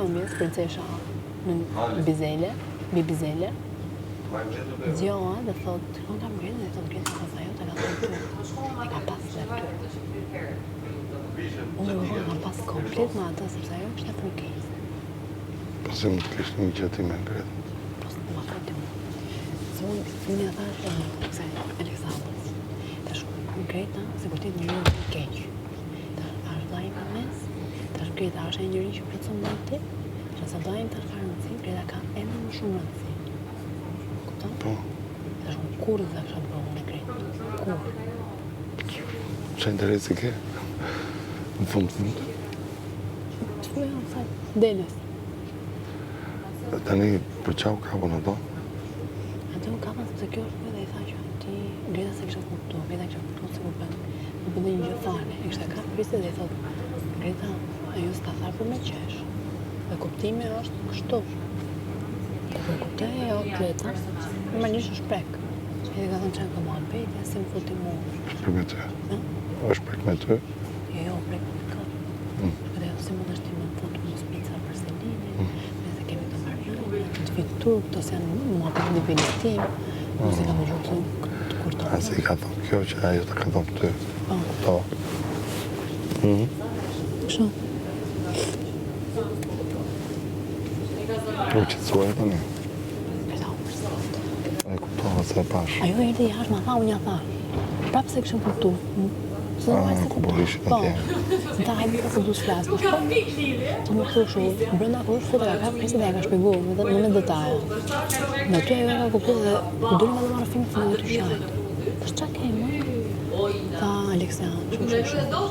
mbrëmjes, princesha në Bizele, Bizele, zgjoha dhe thot, "Unë kam ngritur dhe thot ngritur pas ajo ta ka thënë ty. E ka pas dhe ty. Unë kam pas komplet me atë sepse ajo është e frikës. Po se më të kishtë një gjëti me ngritur. Po se më thotë mu. Se unë fëmija thash kësaj Aleksandrës. Tash Greta, se kur ti të njëri të keq. Tash është vllai në mes. Tash Greta është e njëri që plotson me ti. Tash sa vllai tash ka rëndësi, Greta ka ende më shumë rëndësi. Kupton? Po. Tash unë kur dhe kisha bërë unë Greta. Kur? Që interesi ke? Në fund. Që me janë sa delës? Tani për qau ka po në do? Atë u kapën sepse kjo është dhe i tha që ti Greta se kisha kuptu, Greta kisha kuptu se më bëndë një gjë fare. E kishte kapë priste dhe i thot, Greta, ajo s'ka tharë për me qesh. Dhe kuptimi është kështu. Kur kuptoj ajo Greta, normalisht është prek. E ka thënë çan ka marrë bejtja, si më futi mua. Prek me ty. është prek me ty? Jo, prek me ka. Dhe si mund është ti më futu në spica për Selinin, nëse kemi të marrë të fitur, këto se janë mua për një nivellistim, nëse ka më gjurë të kurtonë. A se i ka thonë kjo që ajo të ka thonë ty. Po. Kështu. U qëtësuaj të një? Këta u përsat. E kuptova se e pash. Ajo e rrë jashtë ma tha, unë ja tha. Prapë se këshëm kuptu. Ku po ishë në tjerë. Në ta hajmë se du s'flasë. Që më thushu, brenda kur është futa ka kapë, presi dhe e ka shpjegu, me detaja. Në ty ajo e ka kuptu dhe ku dulli me dhe marrë film, në ty shajtë. Për qa kemë? Tha Aleksian, shumë.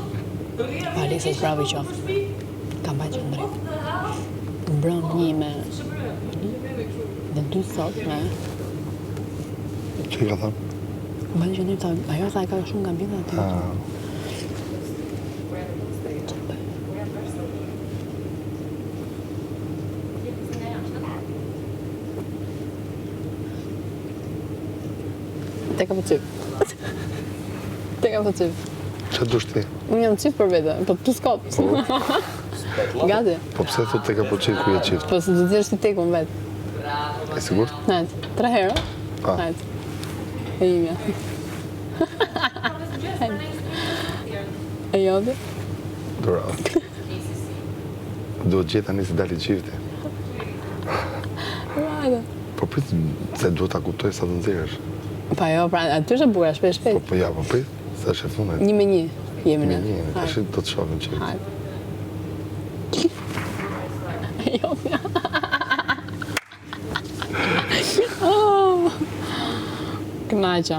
Pa Aleksian s'pravi qoftë. Kam bajtë që ndrejtë. Mbrëm një me dhe dy sot me... Që i ka thënë? Bajtë që ndrejtë, ajo tha e ka shumë nga bida aty. Te ka për qyp. Te ka për qyp. Që dush ti? Unë jam qyp për vete, po të skop. Gati. Po pse thot te ka po qyp ku je qift? Po se du t'jesh ti tekun vetë. E sigur? Hajtë, 3 herë. Hajtë. E imja. E jobi? Dura. Duhet gjitha një si dali qifti. Vajtë. Po prit se duhet ta kuptoj sa të nxjerrësh. Pa jo, pra, aty është e buja, shpejt. Po ja, po prit, se është e fundet. 1 me 1 jemi në. 1 me 1, tash do të shohim çfarë. Hajde. E jopja. Kënaqa.